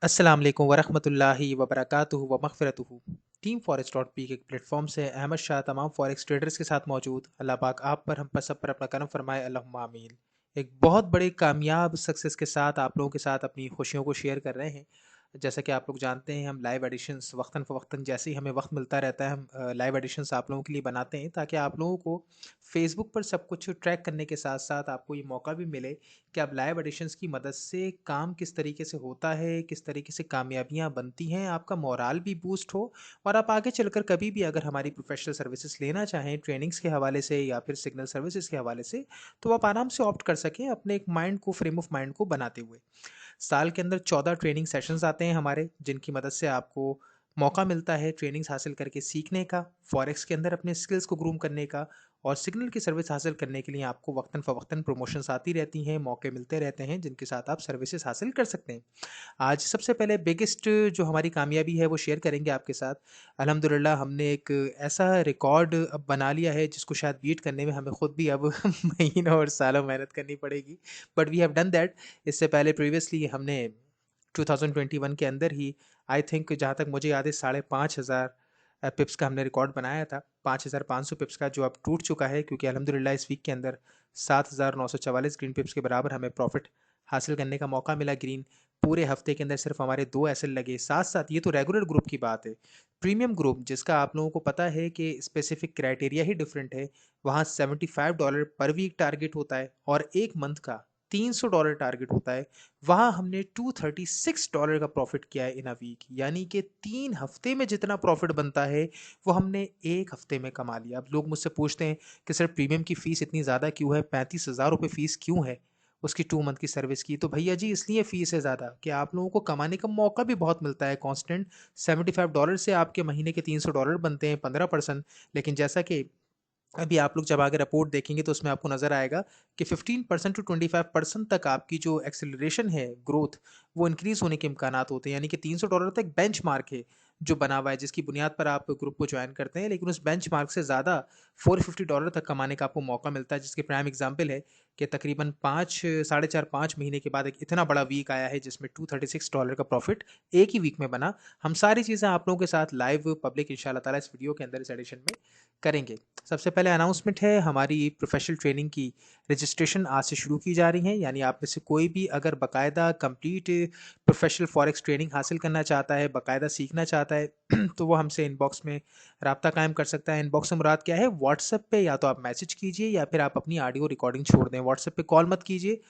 अस्सलाम वालेकुम वरहमतुल्लाहि वबरकातुहू व मग़फ़िरतुहू। टीम फॉरेक्स डॉट पी के प्लेटफॉर्म से अहमद शाह तमाम फॉरेक्स ट्रेडर्स के साथ मौजूद। अल्लाह पाक आप पर, हम पर, सब पर अपना करम फरमाए, अल्लाहुम्मा आमीन। एक बहुत बड़े कामयाब सक्सेस के साथ आप लोगों के साथ अपनी खुशियों को शेयर कर रहे हैं। जैसा कि आप लोग जानते हैं, हम लाइव एडिशंस वक्तन फ़वक्तन जैसे ही हमें वक्त मिलता रहता है, हम लाइव एडिशंस आप लोगों के लिए बनाते हैं, ताकि आप लोगों को फेसबुक पर सब कुछ ट्रैक करने के साथ साथ आपको ये मौका भी मिले कि आप लाइव एडिशंस की मदद से काम किस तरीके से होता है, किस तरीके से कामयाबियाँ बनती हैं, आपका मोराल भी बूस्ट हो और आप आगे चलकर कभी भी अगर हमारी प्रोफेशनल सर्विसेज लेना चाहें ट्रेनिंग्स के हवाले से या फिर सिग्नल सर्विसेज के हवाले से, तो आप आराम से ऑप्ट कर सकें अपने एक माइंड को, फ्रेम ऑफ माइंड को बनाते हुए। साल के अंदर 14 ट्रेनिंग सेशंस आते हैं हमारे, जिनकी मदद से आपको मौका मिलता है ट्रेनिंग्स हासिल करके सीखने का, फॉरेक्स के अंदर अपने स्किल्स को ग्रूम करने का, और सिग्नल की सर्विस हासिल करने के लिए आपको वक्तन फ़वक्तन प्रमोशंस आती रहती हैं, मौके मिलते रहते हैं जिनके साथ आप सर्विसेज हासिल कर सकते हैं। आज सबसे पहले बिगेस्ट जो हमारी कामयाबी है वो शेयर करेंगे आपके साथ। अल्हम्दुलिल्लाह हमने एक ऐसा रिकॉर्ड अब बना लिया है जिसको शायद बीट करने में हमें खुद भी अब महीनों और सालों मेहनत करनी पड़ेगी, but we have done that. इससे पहले प्रीवियसली हमने 2021 के अंदर ही, आई थिंक जहाँ तक मुझे याद है, 5,500 पिप्स का हमने रिकॉर्ड बनाया था। 5,500 पिप्स का जो अब टूट चुका है, क्योंकि अल्हम्दुलिल्लाह इस वीक के अंदर 7,944 ग्रीन पिप्स के बराबर हमें प्रॉफिट हासिल करने का मौका मिला। ग्रीन पूरे हफ्ते के अंदर सिर्फ हमारे 2 एसएल लगे। साथ साथ ये तो रेगुलर ग्रुप की बात है, प्रीमियम ग्रुप जिसका आप लोगों को पता है कि स्पेसिफिक क्राइटेरिया ही डिफरेंट है, वहाँ $75 पर वीक टारगेट होता है और एक मंथ का $300 टारगेट होता है। वहाँ हमने $236 का प्रॉफिट किया है इन अ वीक, यानी कि 3 हफ्ते में जितना प्रॉफिट बनता है वो हमने 1 हफ्ते में कमा लिया। अब लोग मुझसे पूछते हैं कि सर प्रीमियम की फ़ीस इतनी ज़्यादा क्यों है, 35,000 रुपये फ़ीस क्यों है उसकी 2 मंथ की सर्विस की? तो भैया जी इसलिए फ़ीस है ज़्यादा कि आप लोगों को कमाने का मौका भी बहुत मिलता है कांस्टेंट। $75 से आपके महीने के $300 बनते हैं, 15%। लेकिन जैसा कि अभी आप लोग जब आगे रिपोर्ट देखेंगे तो उसमें आपको नज़र आएगा कि 15% टू 25% तक आपकी जो एक्सेलरेशन है ग्रोथ, वो इंक्रीज होने के इम्कानात होते हैं। यानी कि $300 तक बेंच मार्क है जो बना हुआ है, जिसकी बुनियाद पर आप ग्रुप को ज्वाइन करते हैं, लेकिन उस बेंच मार्क से ज़्यादा $450 तक कमाने का आपको मौका मिलता है। जिसके प्राइम एग्जाम्पल है कि तकरीबन 5 साढ़े 4 5 महीने के बाद एक इतना बड़ा वीक आया है जिसमें $236 का प्रॉफिट एक ही वीक में बना। हम सारी चीज़ें आप लोगों के साथ लाइव पब्लिक इंशाल्लाह ताला इस वीडियो के अंदर, इस एडिशन में करेंगे। सबसे पहले अनाउंसमेंट है, हमारी प्रोफेशनल ट्रेनिंग की रजिस्ट्रेशन आज से शुरू की जा रही है। यानी आप में से कोई भी अगर बाकायदा कंप्लीट प्रोफेशनल फॉरेक्स ट्रेनिंग हासिल करना चाहता है, बाकायदा सीखना चाहता है तो वो हमसे इनबॉक्स में रब्ता कायम कर सकता है। इनबॉक्स से मुराद क्या है? व्हाट्सएप पे या तो आप मैसेज कीजिए या फिर आप अपनी ऑडियो रिकॉर्डिंग छोड़ दें। व्हाट्सएप पे कॉल मत कीजिए,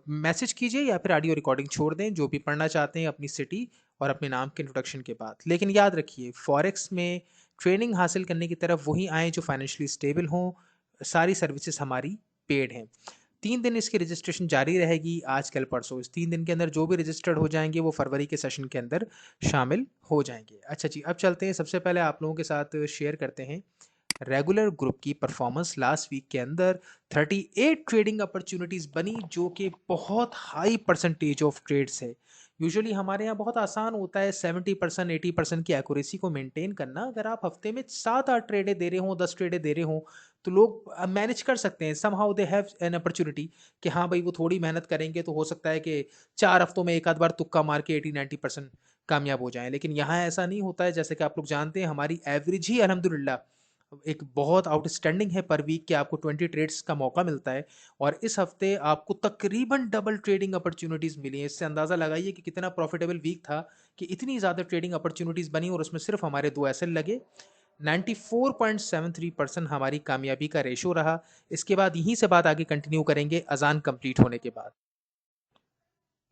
मैसेज कीजिए या फिर ऑडियो रिकॉर्डिंग छोड़ दें, जो भी पढ़ना चाहते हैं अपनी सिटी और अपने नाम के इंट्रोडक्शन के बाद। लेकिन याद रखिए, फॉरेक्स में ट्रेनिंग हासिल करने की तरफ वही आएँ जो फाइनेंशियली स्टेबल हों। सारी सर्विसेज हमारी पेड हैं। 3 दिन इसकी रजिस्ट्रेशन जारी रहेगी, आज कल परसों। इस 3 दिन के अंदर जो भी रजिस्टर्ड हो जाएंगे वो फरवरी के सेशन के अंदर शामिल हो जाएंगे। अच्छा जी, अब चलते हैं, सबसे पहले आप लोगों के साथ शेयर करते हैं रेगुलर ग्रुप की परफॉर्मेंस। लास्ट वीक के अंदर 38 ट्रेडिंग अपॉर्चुनिटीज़ बनी, जो कि बहुत हाई परसेंटेज ऑफ ट्रेड्स है। यूजुअली हमारे यहाँ बहुत आसान होता है 70% 80% की एक्यूरेसी को मेंटेन करना। अगर आप हफ्ते में 7-8 ट्रेडें दे रहे हो, 10 ट्रेडें दे रहे हो, तो लोग मैनेज कर सकते हैं। Somehow they have an opportunity कि हाँ भाई वो थोड़ी मेहनत करेंगे तो हो सकता है कि 4 हफ्तों में एक आध बार तुक्का मार के 80-90% कामयाब हो जाएं। लेकिन यहाँ ऐसा नहीं होता है। जैसे कि आप लोग जानते हैं, हमारी एवरेज ही अल्हम्दुलिल्लाह एक बहुत आउटस्टैंडिंग है। पर वीक के आपको 20 ट्रेड्स का मौका मिलता है और इस हफ्ते आपको तकरीबन डबल ट्रेडिंग अपॉर्चुनिटीज़ मिली हैं। इससे अंदाज़ा लगाइए कि कितना प्रॉफिटेबल वीक था कि इतनी ज़्यादा ट्रेडिंग अपॉर्चुनिटीज़ बनी और उसमें सिर्फ हमारे 2 एसएल लगे। 94.73% हमारी कामयाबी का रेशो रहा। इसके बाद यहीं से बात आगे कंटिन्यू करेंगे अजान कंप्लीट होने के बाद।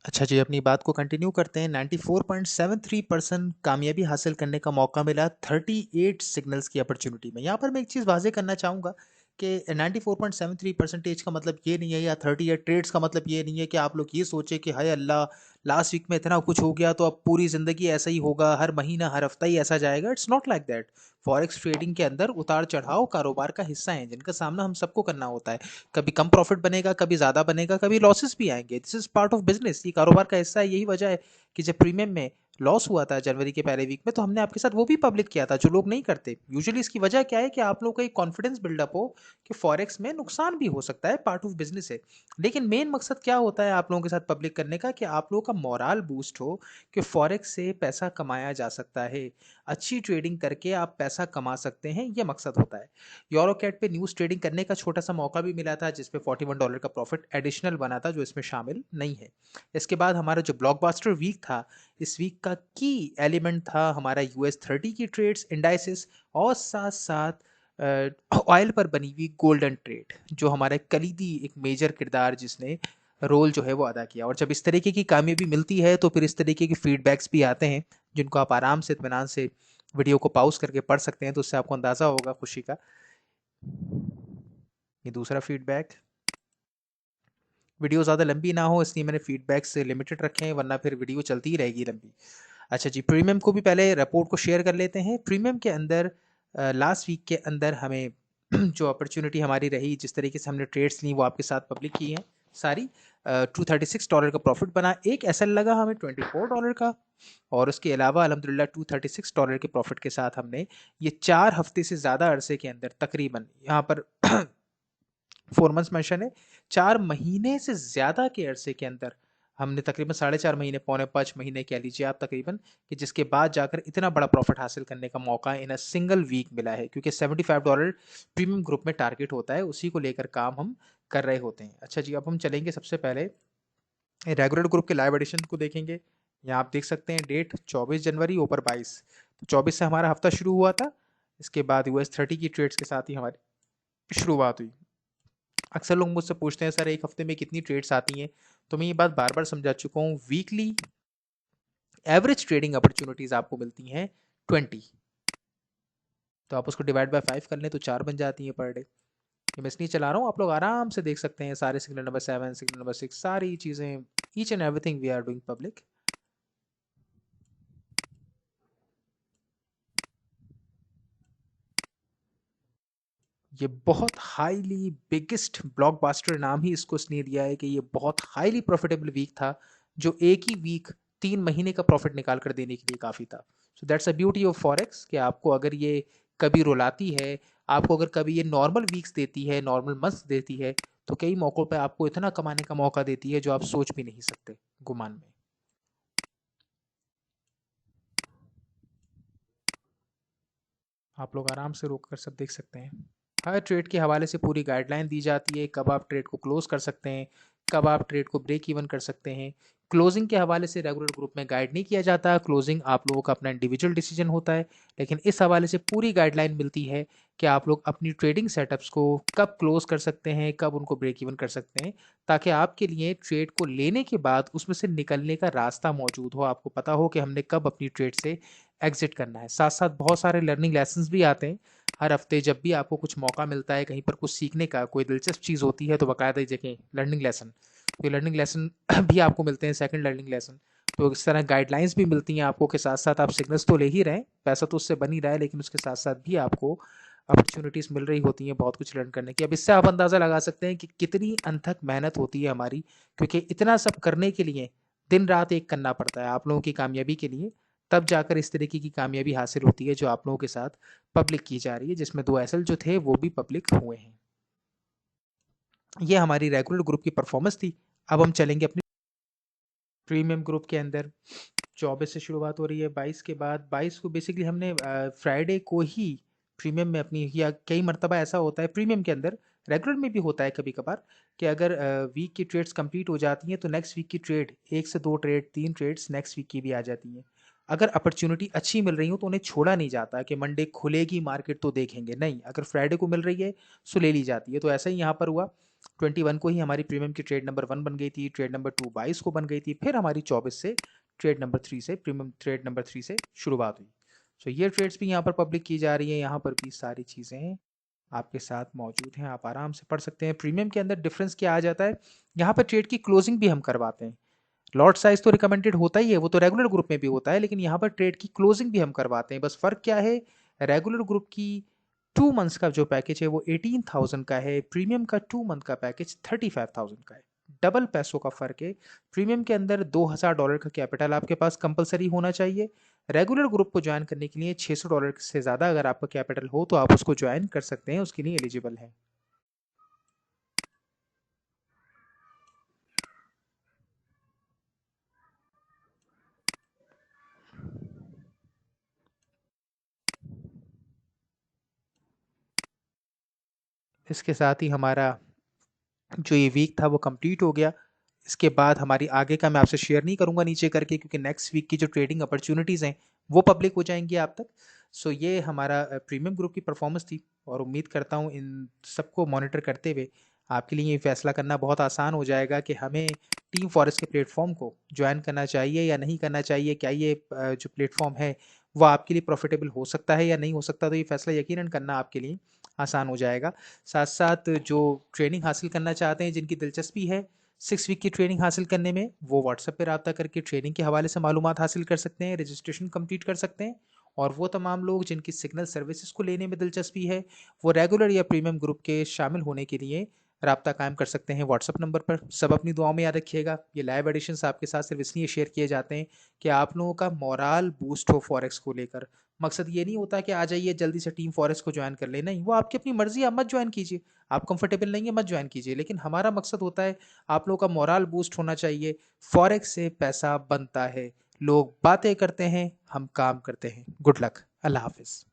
अच्छा जी, अपनी बात को कंटिन्यू करते हैं। 94.73% कामयाबी हासिल करने का मौका मिला 38 सिग्नल्स की अपॉर्चुनिटी में। यहाँ पर मैं एक चीज़ वाज़ेह करना चाहूँगा कि 94.73% का मतलब ये नहीं है, या 38 ट्रेड्स का मतलब ये नहीं है कि आप लोग ये सोचें कि हाय अल्लाह, लास्ट वीक में इतना कुछ हो गया तो अब पूरी ज़िंदगी ऐसा ही होगा, हर महीना हर हफ्ता ही ऐसा जाएगा। It's not like that. Forex trading के अंदर उतार चढ़ाव कारोबार का हिस्सा है, जिनका सामना हम सबको करना होता है। कभी कम प्रॉफिट बनेगा, कभी ज़्यादा बनेगा, कभी लॉसेस भी आएंगे। This is part of business, ये कारोबार का हिस्सा है। यही वजह है कि जब प्रीमियम में लॉस हुआ था जनवरी के पहले वीक में, तो हमने आपके साथ वो भी पब्लिक किया था, जो लोग नहीं करते यूजुअली। इसकी वजह क्या है कि आप लोगों का एक कॉन्फिडेंस बिल्डअप हो कि फॉरेक्स में नुकसान भी हो सकता है, पार्ट ऑफ बिजनेस है। लेकिन मेन मकसद क्या होता है आप लोगों के साथ पब्लिक करने का, कि आप लोगों का मोरल बूस्ट हो कि फॉरेक्स से पैसा कमाया जा सकता है, अच्छी ट्रेडिंग करके आप पैसा कमा सकते हैं, ये मकसद होता है। यूरोकैट पे न्यूज़ ट्रेडिंग करने का छोटा सा मौका भी मिला था, जिसपे $41 का प्रॉफिट एडिशनल बना था, जो इसमें शामिल नहीं है। इसके बाद हमारा जो ब्लॉकबस्टर वीक था, इस वीक का की एलिमेंट था हमारा US 30 की ट्रेड्स, इंडाइसिस, और साथ साथ ऑयल पर बनी हुई गोल्डन ट्रेड, जो हमारे कलीदी एक मेजर किरदार जिसने रोल जो है वो अदा किया। और जब इस तरीके की कामयाबी मिलती है तो फिर इस तरीके के फीडबैक्स भी आते हैं, जिनको आप आराम से इत्मीनान से वीडियो को पॉज करके पढ़ सकते हैं, तो उससे आपको अंदाज़ा होगा खुशी का। ये दूसरा फीडबैक, वीडियो ज़्यादा लंबी ना हो इसलिए मैंने फीडबैक से लिमिटेड रखे हैं, वरना फिर वीडियो चलती ही रहेगी लंबी। अच्छा जी, प्रीमियम को भी पहले रिपोर्ट को शेयर कर लेते हैं। प्रीमियम के अंदर लास्ट वीक के अंदर हमें जो अपॉर्चुनिटी हमारी रही, जिस तरीके से हमने ट्रेड्स ली, वो आपके साथ पब्लिक की हैं सारी। $236 का प्रॉफिट बना, एक एसएल लगा हमें $24 का, और उसके अलावा अलहमदिल्ला $236 के प्रॉफिट के साथ हमने ये 4 हफ्ते से ज़्यादा अरसे के अंदर, तकरीबन यहाँ पर 4 मंथ्स मेंशन है, 4 महीने से ज़्यादा के अरसे के अंदर हमने तकरीबन 4.5 महीने, 4.25 महीने कह लीजिए आप तकरीबन, कि जिसके बाद जाकर इतना बड़ा प्रॉफिट हासिल करने का मौका इन अ सिंगल वीक मिला है, क्योंकि $75 प्रीमियम ग्रुप में टारगेट होता है, उसी को लेकर काम हम कर रहे होते हैं। अच्छा जी, अब हम चलेंगे सबसे पहले रेगुलर ग्रुप के लाइव एडिशन को देखेंगे। यहाँ आप देख सकते हैं डेट 24 जनवरी ऊपर 22, तो 24 से हमारा हफ्ता शुरू हुआ था। इसके बाद US 30 की ट्रेड्स के साथ ही हमारी शुरुआत हुई। अक्सर लोग मुझसे पूछते हैं सर एक हफ्ते में कितनी ट्रेड्स आती हैं, तो मैं ये बात बार बार समझा चुका हूँ। वीकली एवरेज ट्रेडिंग अपॉर्चुनिटीज आपको मिलती हैं 20, तो आप उसको डिवाइड बाय 5 कर लें तो 4 बन जाती हैं पर डे। ये मैं इसलिए चला रहा हूँ, आप लोग आराम से देख सकते हैं सारे सिग्नल नंबर 7, सिग्नल नंबर 6, सारी चीज़ें, each and everything we are doing public. ये बहुत हाईली बिगेस्ट ब्लॉकबस्टर नाम ही इसको इसलिए दिया है कि ये बहुत हाईली प्रॉफिटेबल वीक था, जो एक ही वीक 3 महीने का प्रॉफिट निकाल कर देने के लिए काफ़ी था। So that's a beauty of forex, कि आपको अगर ये कभी रुलाती है, आपको अगर कभी ये नॉर्मल वीक्स देती है, नॉर्मल मंथ्स देती है, तो कई मौक़ों पे आपको इतना कमाने का मौका देती है जो आप सोच भी नहीं सकते गुमान में। आप लोग आराम से रोक कर सब देख सकते हैं। हर ट्रेड के हवाले से पूरी गाइडलाइन दी जाती है, कब आप ट्रेड को क्लोज कर सकते हैं, कब आप ट्रेड को ब्रेक इवन कर सकते हैं। क्लोजिंग के हवाले से रेगुलर ग्रुप में गाइड नहीं किया जाता, क्लोजिंग आप लोगों का अपना इंडिविजुअल डिसीजन होता है। लेकिन इस हवाले से पूरी गाइडलाइन मिलती है कि आप लोग अपनी ट्रेडिंग सेटअप्स को कब क्लोज कर सकते हैं, कब उनको ब्रेक इवन कर सकते हैं, ताकि आपके लिए ट्रेड को लेने के बाद उसमें से निकलने का रास्ता मौजूद हो, आपको पता हो कि हमने कब अपनी ट्रेड से एग्जिट करना है। साथ साथ बहुत सारे लर्निंग लेसन्स भी आते हैं हर हफ्ते। जब भी आपको कुछ मौका मिलता है कहीं पर कुछ सीखने का, कोई दिलचस्प चीज़ होती है, तो बाकायदा जगह लर्निंग लेसन, तो लर्निंग लेसन भी आपको मिलते हैं, सेकंड लर्निंग लेसन। तो इस तरह गाइडलाइंस भी मिलती हैं आपको, के साथ साथ आप सिग्नल्स तो ले ही रहे हैं, पैसा तो उससे बन ही रहा है, लेकिन उसके साथ साथ भी आपको अपॉर्चुनिटीज़ मिल रही होती हैं बहुत कुछ लर्न करने की। अब इससे आप अंदाज़ा लगा सकते हैं कि कितनी अनथक मेहनत होती है हमारी, क्योंकि इतना सब करने के लिए दिन रात एक करना पड़ता है आप लोगों की कामयाबी के लिए, तब जाकर इस तरीके की कामयाबी हासिल होती है जो आप लोगों के साथ पब्लिक की जा रही है, जिसमें 2 एसएल जो थे वो भी पब्लिक हुए हैं। ये हमारी रेगुलर ग्रुप की परफॉर्मेंस थी। अब हम चलेंगे अपनी प्रीमियम ग्रुप के अंदर। 24 से शुरुआत हो रही है, 22 के बाद 22 को बेसिकली हमने फ्राइडे को ही प्रीमियम में अपनी, या कई मरतबा ऐसा होता है प्रीमियम के अंदर, रेगुलर में भी होता है कभी कभार, कि अगर वीक की ट्रेड्स कंप्लीट हो जाती हैं तो नेक्स्ट वीक की ट्रेड, 1 से 2 ट्रेड, 3 ट्रेड्स नेक्स्ट वीक की भी आ जाती हैं। अगर अपॉर्चुनिटी अच्छी मिल रही हो तो उन्हें छोड़ा नहीं जाता कि मंडे खुलेगी मार्केट तो देखेंगे, नहीं, अगर फ्राइडे को मिल रही है सो ले ली जाती है। तो ऐसा ही यहाँ पर हुआ, 21 को ही हमारी प्रीमियम की ट्रेड नंबर 1 बन गई थी, ट्रेड नंबर 2 22 को बन गई थी, फिर हमारी 24 से ट्रेड नंबर 3 से, प्रीमियम ट्रेड नंबर 3 से शुरुआत हुई। सो ये ट्रेड्स भी यहाँ पर पब्लिक की जा रही है, यहाँ पर भी सारी चीज़ें आपके साथ मौजूद हैं, आप आराम से पढ़ सकते हैं। प्रीमियम के अंदर डिफरेंस क्या आ जाता है, यहाँ पर ट्रेड की क्लोजिंग भी हम करवाते हैं। लॉट साइज तो रिकमेंडेड होता ही है, वो तो रेगुलर ग्रुप में भी होता है, लेकिन यहाँ पर ट्रेड की क्लोजिंग भी हम करवाते हैं। बस फ़र्क क्या है, रेगुलर ग्रुप की 2 मंथ्स का जो पैकेज है वो 18,000 का है, प्रीमियम का 2 मंथ का पैकेज 35,000 का है। डबल पैसों का फ़र्क है। प्रीमियम के अंदर $2000 का कैपिटल आपके पास कंपलसरी होना चाहिए। रेगुलर ग्रुप को ज्वाइन करने के लिए $600 से ज़्यादा अगर आपका कैपिटल हो तो आप उसको ज्वाइन कर सकते हैं, उसके लिए एलिजिबल हैं। इसके साथ ही हमारा जो ये वीक था वो कंप्लीट हो गया। इसके बाद हमारी आगे का मैं आपसे शेयर नहीं करूँगा नीचे करके, क्योंकि नेक्स्ट वीक की जो ट्रेडिंग अपॉर्चुनिटीज़ हैं वो पब्लिक हो जाएंगी आप तक। सो ये हमारा प्रीमियम ग्रुप की परफॉर्मेंस थी, और उम्मीद करता हूँ इन सबको मॉनिटर करते हुए आपके लिए ये फैसला करना बहुत आसान हो जाएगा कि हमें टीम फॉरेस्ट के प्लेटफॉर्म को ज्वाइन करना चाहिए या नहीं करना चाहिए। क्या ये जो प्लेटफॉर्म है वो आपके लिए प्रॉफिटेबल हो सकता है या नहीं हो सकता, तो ये फैसला यकीनन करना आपके लिए आसान हो जाएगा। साथ साथ जो ट्रेनिंग हासिल करना चाहते हैं, जिनकी दिलचस्पी है 6 वीक की ट्रेनिंग हासिल करने में, वो व्हाट्सएप पे रब्ता करके ट्रेनिंग के हवाले से मालूमात हासिल कर सकते हैं, रजिस्ट्रेशन कंप्लीट कर सकते हैं। और वो तमाम लोग जिनकी सिग्नल सर्विसेज को लेने में दिलचस्पी है, वो रेगुलर या प्रीमियम ग्रुप के शामिल होने के लिए रब्ता कायम कर सकते हैं व्हाट्सएप नंबर पर। सब अपनी दुआओं में याद रखिएगा। ये लाइव एडिशंस आपके साथ सिर्फ इसलिए शेयर किए जाते हैं कि आप लोगों का मोराल बूस्ट हो फॉरेक्स को लेकर। मकसद ये नहीं होता कि आ जाइए जल्दी से टीम फॉरेस्ट को ज्वाइन कर ले, नहीं, वो आपकी अपनी मर्जी, आप मत ज्वाइन कीजिए। आप कंफर्टेबल नहीं है मत ज्वाइन कीजिए, लेकिन हमारा मकसद होता है आप लोगों का मोराल बूस्ट होना चाहिए। फॉरेक्स से पैसा बनता है, लोग बातें करते हैं, हम काम करते हैं। गुड लक, अल्लाह हाफिज़।